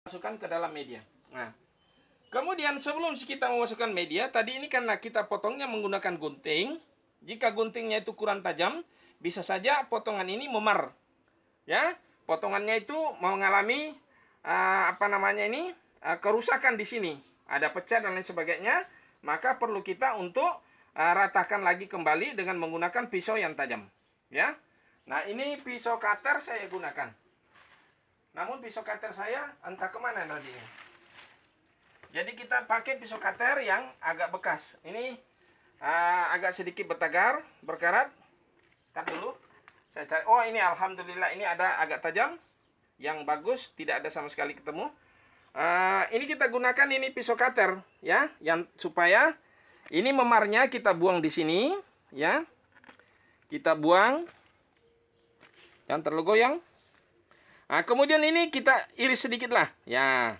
masukkan ke dalam media. Nah, kemudian sebelum kita memasukkan media, tadi ini karena kita potongnya menggunakan gunting. Jika guntingnya itu kurang tajam, bisa saja potongan ini memar. Ya, potongannya itu mengalami kerusakan di sini. Ada pecah dan lain sebagainya, maka perlu kita untuk ratakan lagi kembali dengan menggunakan pisau yang tajam. Ya. Nah, ini pisau cutter saya gunakan. Namun pisau cutter saya entah kemana tadinya. Jadi kita pakai pisau cutter yang agak bekas. Ini agak sedikit berkarat. Tar dulu. Saya cari. Oh, ini alhamdulillah ini ada agak tajam. Yang bagus, tidak ada sama sekali ketemu. Ini kita gunakan ini pisau cutter ya, yang supaya ini memarnya kita buang di sini ya. Kita buang yang terlalu goyang. Nah, kemudian ini kita iris sedikit lah. Ya,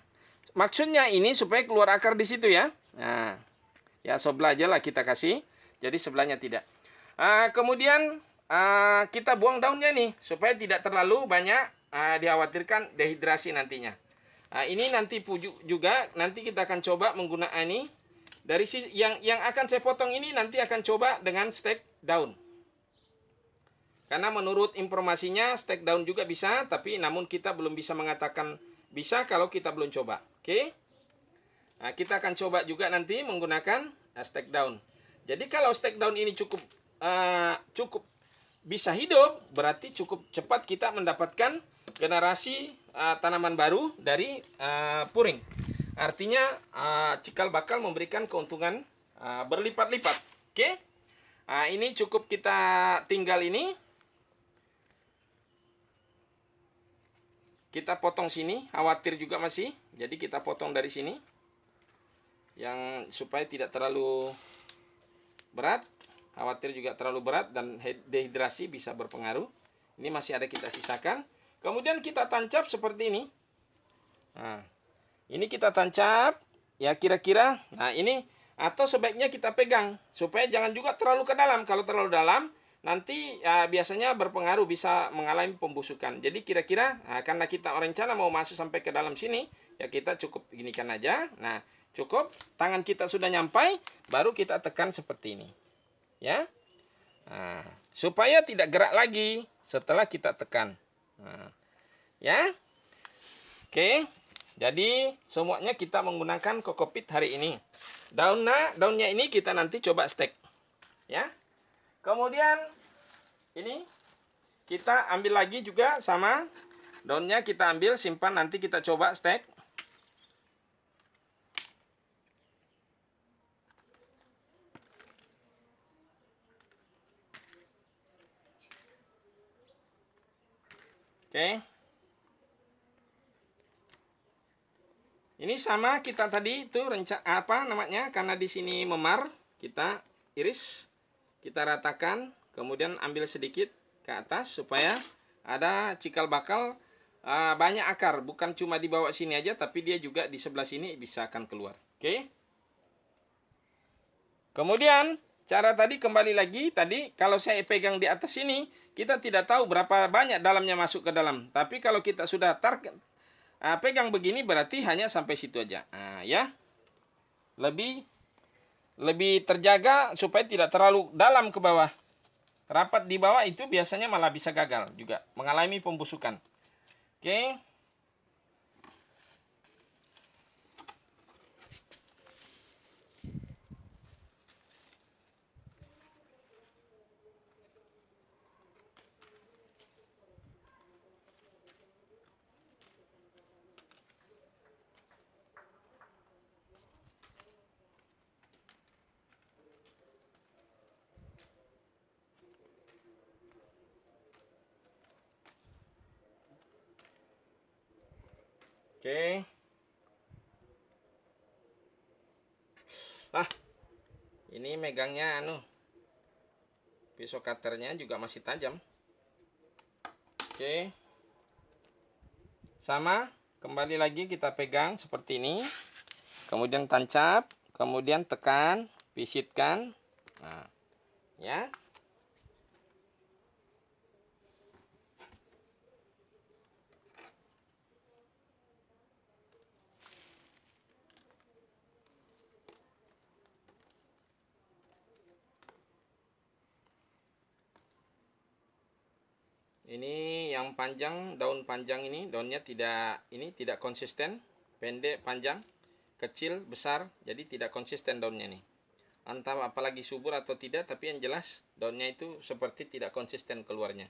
maksudnya ini supaya keluar akar di situ ya. Nah, ya sebelah aja lah kita kasih. Jadi sebelahnya tidak. Kemudian kita buang daunnya nih supaya tidak terlalu banyak dikhawatirkan dehidrasi nantinya. Ini nanti juga nanti kita akan coba menggunakan ini dari yang akan saya potong ini nanti akan coba dengan stek daun. Karena menurut informasinya stek daun juga bisa, tapi namun kita belum bisa mengatakan bisa kalau kita belum coba. Oke? Nah, kita akan coba juga nanti menggunakan stek daun. Jadi kalau stek daun ini cukup bisa hidup, berarti cukup cepat kita mendapatkan generasi tanaman baru dari puring. Artinya cikal bakal memberikan keuntungan berlipat-lipat. Oke? Ini cukup kita tinggal ini. Kita potong sini, khawatir juga masih. Jadi kita potong dari sini. Yang supaya tidak terlalu berat. Khawatir juga terlalu berat dan dehidrasi bisa berpengaruh. Ini masih ada kita sisakan. Kemudian kita tancap seperti ini. Nah, ini kita tancap. Ya kira-kira. Nah ini. Atau sebaiknya kita pegang. Supaya jangan juga terlalu ke dalam. Kalau terlalu dalam, nanti biasanya berpengaruh, bisa mengalami pembusukan. Jadi kira-kira karena kita rencana mau masuk sampai ke dalam sini, ya kita cukup ginikan aja. Nah, cukup tangan kita sudah nyampai, baru kita tekan seperti ini. Ya. Nah, supaya tidak gerak lagi setelah kita tekan. Nah, ya. Oke. Jadi semuanya kita menggunakan kokopit hari ini. Daunnya ini kita nanti coba stek. Ya. Kemudian ini kita ambil lagi juga sama daunnya, kita ambil simpan, nanti kita coba stek. Oke. Ini sama kita tadi itu karena di sini memar, kita iris, kita ratakan, kemudian ambil sedikit ke atas supaya ada cikal bakal banyak akar, bukan cuma di bawah sini aja, tapi dia juga di sebelah sini bisa akan keluar. Oke. Kemudian cara tadi kembali lagi, tadi kalau saya pegang di atas sini, kita tidak tahu berapa banyak dalamnya masuk ke dalam. Tapi kalau kita sudah pegang begini berarti hanya sampai situ aja. Nah, ya. Lebih terjaga supaya tidak terlalu dalam ke bawah. Rapat di bawah itu biasanya malah bisa gagal juga, mengalami pembusukan. Oke. Oke. Ini megangnya pisau cutternya juga masih tajam. Oke. Sama, kembali lagi kita pegang seperti ini. Kemudian tancap, kemudian tekan, pisitkan. Nah, ya. Ini yang panjang, daun panjang ini, daunnya tidak konsisten, pendek, panjang, kecil, besar, jadi tidak konsisten daunnya nih. Entah apalagi subur atau tidak, tapi yang jelas daunnya itu seperti tidak konsisten keluarnya.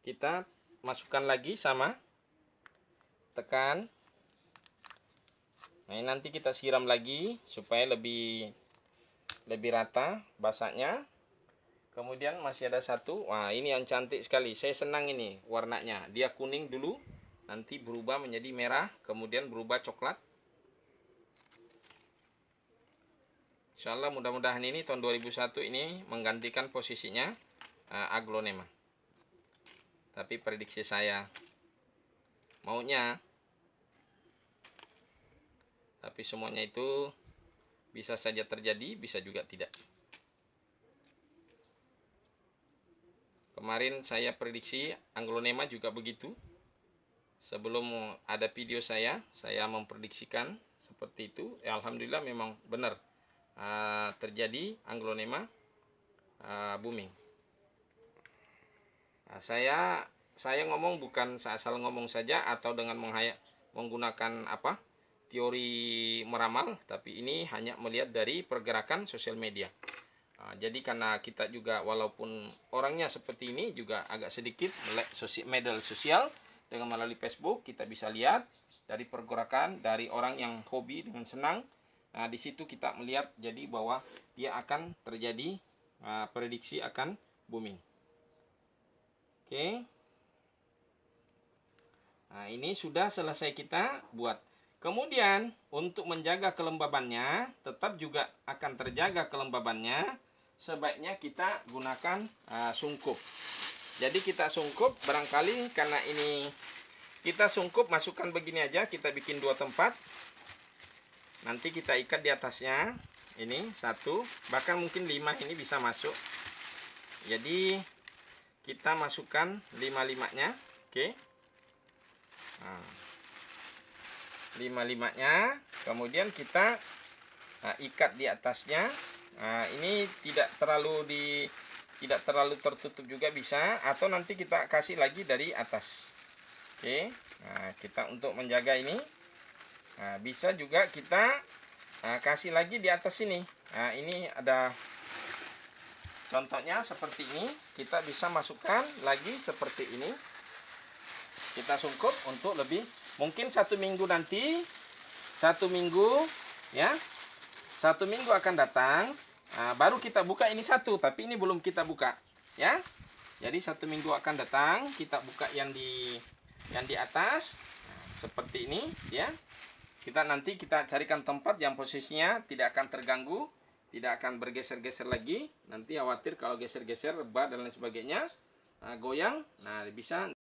Kita masukkan lagi sama, tekan. Nah, ini nanti kita siram lagi supaya lebih rata basahnya. Kemudian masih ada satu. Wah, ini yang cantik sekali. Saya senang ini warnanya. Dia kuning dulu, nanti berubah menjadi merah, kemudian berubah coklat. Insyaallah mudah-mudahan ini tahun 2001 ini menggantikan posisinya aglonema. Tapi prediksi saya maunya, tapi semuanya itu bisa saja terjadi, bisa juga tidak. Kemarin saya prediksi aglonema juga begitu. Sebelum ada video saya memprediksikan seperti itu. Alhamdulillah memang benar terjadi aglonema booming. Nah, saya ngomong bukan asal ngomong saja atau dengan menggunakan teori meramal, tapi ini hanya melihat dari pergerakan sosial media. Jadi karena kita juga walaupun orangnya seperti ini juga agak sedikit melek media sosial, dengan melalui Facebook kita bisa lihat dari pergerakan dari orang yang hobi dengan senang. Nah, di situ kita melihat jadi bahwa dia akan terjadi prediksi akan booming. Oke. Nah, ini sudah selesai kita buat. Kemudian untuk menjaga kelembabannya, tetap juga akan terjaga kelembabannya, sebaiknya kita gunakan sungkup. Jadi kita sungkup, barangkali karena ini kita sungkup, masukkan begini aja, kita bikin 2 tempat. Nanti kita ikat di atasnya. Ini 1, bahkan mungkin 5 ini bisa masuk. Jadi kita masukkan 5-5-nya, oke. Nah, 5-5-nya, kemudian kita ikat di atasnya. Nah, ini tidak terlalu tertutup juga bisa, atau nanti kita kasih lagi dari atas. Oke. Nah, kita untuk menjaga ini, bisa juga kita kasih lagi di atas sini. Nah, ini ada contohnya seperti ini. Kita bisa masukkan lagi seperti ini. Kita sungkup untuk lebih, mungkin 1 minggu nanti, 1 minggu ya, 1 minggu akan datang, baru kita buka ini 1, tapi ini belum kita buka ya. Jadi 1 minggu akan datang, kita buka yang di atas seperti ini ya. Nanti kita carikan tempat yang posisinya tidak akan terganggu, tidak akan bergeser-geser lagi. Nanti khawatir kalau geser-geser rebah dan lain sebagainya, goyang, nah bisa